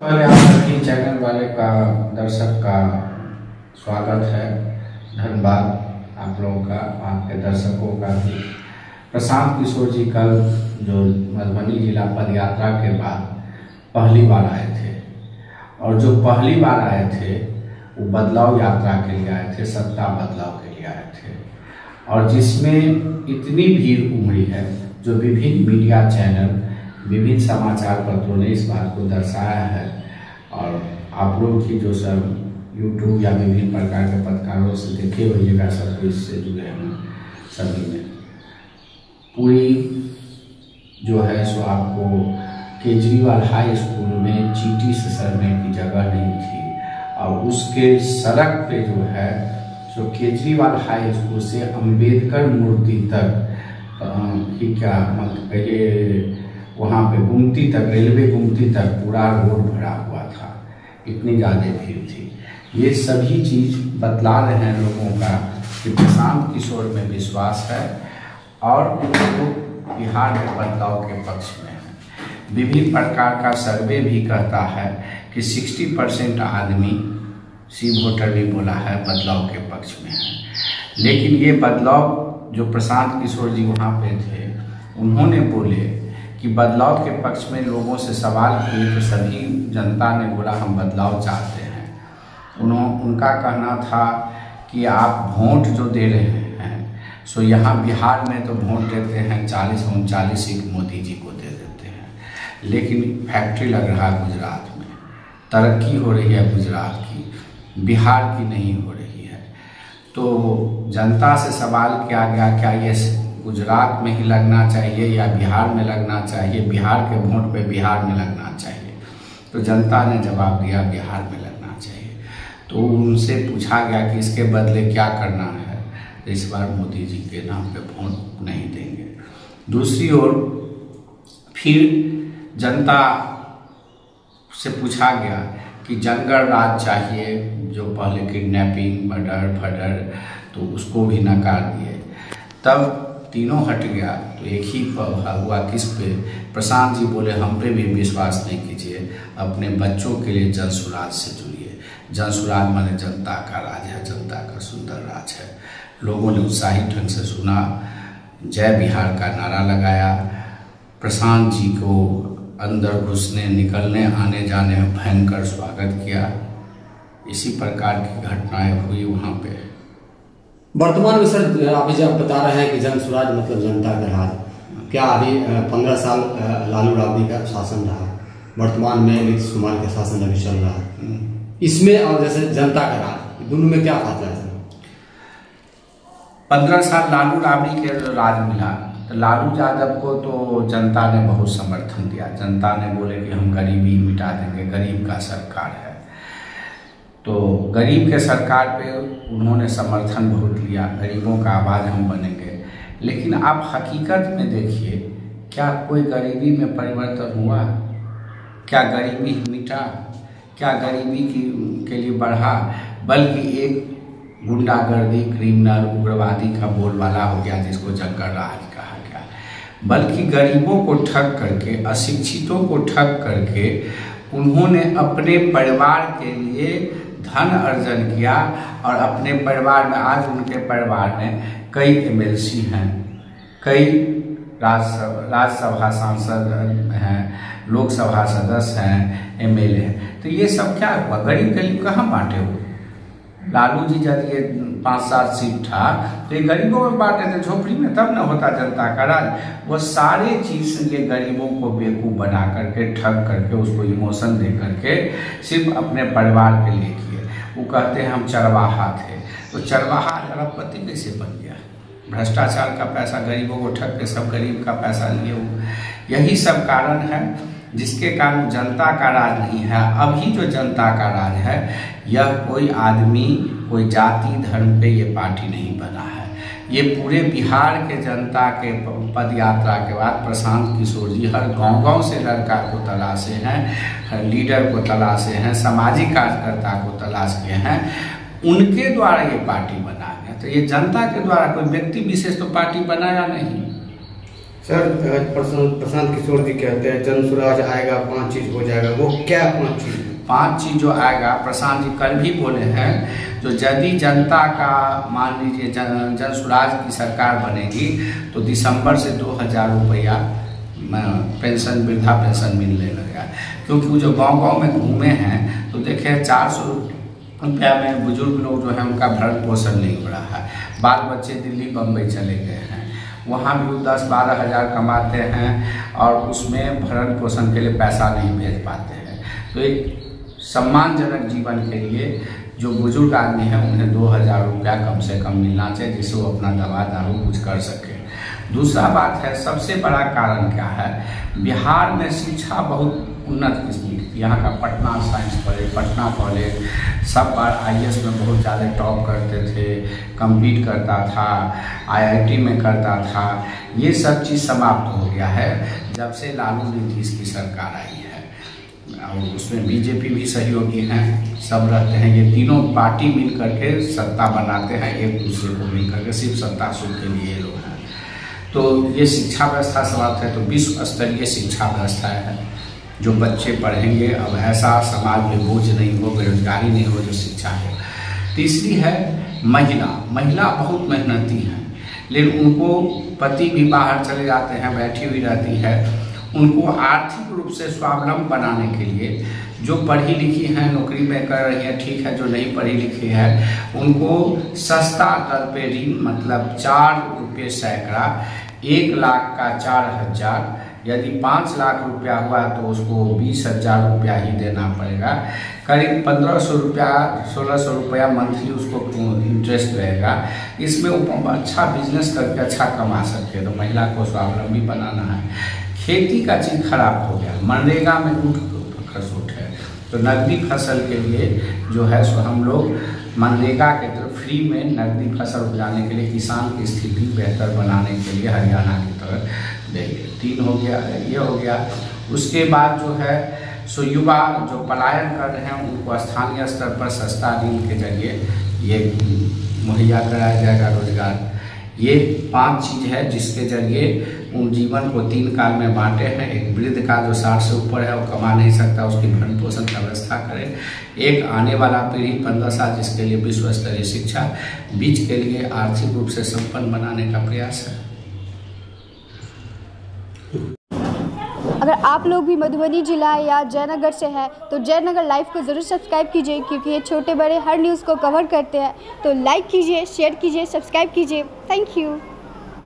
पहले आप सभी चैनल वाले का दर्शक का स्वागत है। धन्यवाद आप लोगों का, आपके दर्शकों का भी। प्रशांत किशोर जी कल जो मधुबनी जिला पद यात्रा के बाद पहली बार आए थे, और जो पहली बार आए थे वो बदलाव यात्रा के लिए आए थे, सत्ता बदलाव के लिए आए थे, और जिसमें इतनी भीड़ उमड़ी है जो विभिन्न मीडिया चैनल, विभिन्न समाचार पत्रों ने इस बात को दर्शाया है। और आप लोग की जो सब यूट्यूब या विभिन्न प्रकार के पत्रकारों से देखे होइएगा, सब कुछ से जुड़े हैं सभी में, पूरी जो है सो आपको केजरीवाल हाई स्कूल में चींटी से सड़ने की जगह नहीं थी, और उसके सड़क पे जो है सो केजरीवाल हाई स्कूल से अंबेडकर मूर्ति तक ही क्या मतलब ये वहाँ पे गुमती तक, रेलवे गुमती तक पूरा रोड भरा हुआ था, इतनी ज़्यादा भीड़ थी। ये सभी चीज़ बतला रहे हैं लोगों का कि प्रशांत किशोर में विश्वास है और वो बिहार में बदलाव के पक्ष में है। विभिन्न प्रकार का सर्वे भी कहता है कि 60% आदमी, सी वोटर भी बोला है, बदलाव के पक्ष में है। लेकिन ये बदलाव जो प्रशांत किशोर जी वहाँ पे थे, उन्होंने बोले कि बदलाव के पक्ष में लोगों से सवाल किए तो सभी जनता ने बोला हम बदलाव चाहते हैं। उनका कहना था कि आप वोट जो दे रहे हैं सो यहाँ बिहार में तो वोट देते हैं 40-39 सीट मोदी जी को दे देते हैं, लेकिन फैक्ट्री लग रहा है गुजरात में, तरक्की हो रही है गुजरात की, बिहार की नहीं हो रही है। तो जनता से सवाल किया गया क्या ये गुजरात में ही लगना चाहिए या बिहार में लगना चाहिए, बिहार के वोट पे बिहार में लगना चाहिए। तो जनता ने जवाब दिया बिहार में लगना चाहिए। तो उनसे पूछा गया कि इसके बदले क्या करना है, तो इस बार मोदी जी के नाम पे वोट नहीं देंगे। दूसरी ओर फिर जनता से पूछा गया कि जंगल राज चाहिए, जो पहले किडनैपिंग, मर्डर फर्डर, तो उसको भी नकार दिए। तब तीनों हट गया तो एक ही हुआ किस पे? प्रशांत जी बोले हम पे भी विश्वास नहीं कीजिए, अपने बच्चों के लिए जन स्वराज से जुड़िए। जन स्वराज माने जनता का राज है, जनता का सुंदर राज है। लोगों ने उत्साहित ढंग से सुना, जय बिहार का नारा लगाया, प्रशांत जी को अंदर घुसने, निकलने, आने जाने में भयंकर स्वागत किया। इसी प्रकार की घटनाएं हुई वहाँ पे। वर्तमान में सर अभी जब बता रहे हैं कि जन स्वराज मतलब जनता का राज, क्या अभी 15 साल लालू राबड़ी का शासन रहा, वर्तमान में नीतीश कुमार का शासन अभी चल रहा है, इसमें और जैसे जनता का राज, दोनों में क्या फासला है सर? 15 साल लालू राबड़ी के राज मिला तो लालू यादव को तो जनता ने बहुत समर्थन दिया। जनता ने बोले कि हम गरीबी मिटा देंगे, गरीब का सरकार है। तो गरीब के सरकार पे उन्होंने समर्थन बहुत लिया, गरीबों का आवाज़ हम बनेंगे। लेकिन आप हकीकत में देखिए, क्या कोई गरीबी में परिवर्तन हुआ? क्या गरीबी मिटा? क्या गरीबी के लिए बढ़ा? बल्कि एक गुंडागर्दी, क्रिमिनल, उग्रवादी का बोलबाला हो गया, जिसको जंगल राज कहा गया। बल्कि गरीबों को ठग करके, अशिक्षितों को ठग करके उन्होंने अपने परिवार के लिए धन अर्जन किया, और अपने परिवार में आज उनके परिवार में कई एमएलसी हैं, कई राज्यसभा सांसद हैं, लोकसभा सदस्य हैं, एमएलए हैं। तो ये सब क्या हुआ? गरीब गरीब कहाँ बांटे हुए? लालू जी जब ये 5-7 सीट था तो ये गरीबों में बांटे थे, झोपड़ी में, तब न होता जनता का राज। वो सारे चीज ये गरीबों को बेवकूफ़ बना करके, ठग करके, उसको इमोशन दे करके सिर्फ अपने परिवार के लिए किए। वो कहते हैं हम चरवाहा थे, तो चरवाहा अरबपति कैसे बन गया? भ्रष्टाचार का पैसा गरीबों को ठग के सब गरीब का पैसा लिए हुए। यही सब कारण है जिसके कारण जनता का राज नहीं है। अभी जो जनता का राज है, यह कोई आदमी, कोई जाति, धर्म पे ये पार्टी नहीं बना है। ये पूरे बिहार के जनता के पद यात्रा के बाद प्रशांत किशोर जी हर गांव-गांव से लड़का को तलाशे हैं, हर लीडर को तलाशे हैं, सामाजिक कार्यकर्ता को तलाश किए हैं, उनके द्वारा ये पार्टी बना गया। तो ये जनता के द्वारा, कोई व्यक्ति विशेष तो पार्टी बनाया नहीं। सर, प्रशांत किशोर जी कहते हैं जन स्वराज आएगा 5 चीज हो जाएगा, वो क्या 5 चीज? 5 चीज जो आएगा, प्रशांत जी कल भी बोले हैं, जो यदि जनता का मान लीजिए जन स्वराज की सरकार बनेगी तो दिसंबर से 2000 रुपया पेंशन, वृद्धा पेंशन मिलने लगेगा। क्योंकि वो जो गांव-गांव में घूमे हैं तो देखे 400 रुपया में बुजुर्ग लोग जो है उनका भरण पोषण नहीं हो रहा है। बाल बच्चे दिल्ली बम्बई चले गए हैं, वहाँ भी वो 10-12 हज़ार कमाते हैं और उसमें भरण पोषण के लिए पैसा नहीं भेज पाते हैं। तो एक सम्मानजनक जीवन के लिए जो बुजुर्ग आदमी है उन्हें 2000 रुपया कम से कम मिलना चाहिए, जिससे वो अपना दवा दारू कुछ कर सके। दूसरा बात है, सबसे बड़ा कारण क्या है, बिहार में शिक्षा बहुत उन्नत किस्म की, यहाँ का Patna science college, Patna college सब बार IAS में बहुत ज़्यादा टॉप करते थे, कम्पीट करता था, IIT में करता था। ये सब चीज़ समाप्त हो गया है जब से लालू नीतीश की सरकार आई है। और उसमें BJP भी सहयोगी हैं, सब रहते हैं, ये तीनों पार्टी मिल करके सत्ता बनाते हैं, एक दूसरे को मिल करके सिर्फ सत्ता सुख के लिए लोग हैं। तो ये शिक्षा व्यवस्था समाप्त है, तो विश्व स्तरीय शिक्षा व्यवस्था है, जो बच्चे पढ़ेंगे, अब ऐसा समाज में बोझ नहीं हो, बेरोजगारी नहीं हो, जो शिक्षा हो। तीसरी है महिला बहुत मेहनती हैं, लेकिन उनको पति भी बाहर चले जाते हैं, बैठी हुई रहती है। उनको आर्थिक रूप से स्वावलंबन बनाने के लिए जो पढ़ी लिखी हैं नौकरी में कर रही हैं, ठीक है, जो नहीं पढ़ी लिखी है उनको सस्ता दर पे ऋण, मतलब 4 रुपये सैकड़ा, 1 लाख का 4000, यदि 5 लाख रुपया हुआ तो उसको 20,000 रुपया ही देना पड़ेगा। करीब 1500 रुपया 1600 रुपया मंथली उसको इंटरेस्ट रहेगा। इसमें वो अच्छा बिजनेस करके अच्छा कमा सकते हैं। तो महिला को स्वावलंबी बनाना है। खेती का चीज़ खराब हो गया, मनरेगा में खसूट है, तो नकदी फसल के लिए जो है सो हम लोग मनरेगा के तरफ फ्री में नकदी फसल उपजाने के लिए, किसान की स्थिति बेहतर बनाने के लिए हरियाणा की तरफ देंगे। 3 हो गया, ये हो गया। उसके बाद जो है सो युवा जो पलायन कर रहे हैं उनको स्थानीय स्तर पर सस्ता ऋण के जरिए ये मुहैया कराया जाएगा रोजगार। ये 5 चीज़ है जिसके जरिए उन जीवन को 3 काल में बांटे हैं। एक वृद्ध का जो 60 से ऊपर है वो कमा नहीं सकता, उसकी भरण पोषण का व्यवस्था करें। एक आने वाला पीढ़ी 15 साल जिसके लिए विश्व स्तरीय शिक्षा, बीच के लिए आर्थिक रूप से संपन्न बनाने का प्रयास है। अगर आप लोग भी मधुबनी जिला या जयनगर से हैं तो जयनगर लाइव को ज़रूर सब्सक्राइब कीजिए, क्योंकि ये छोटे बड़े हर न्यूज़ को कवर करते हैं। तो लाइक कीजिए, शेयर कीजिए, सब्सक्राइब कीजिए। Thank you.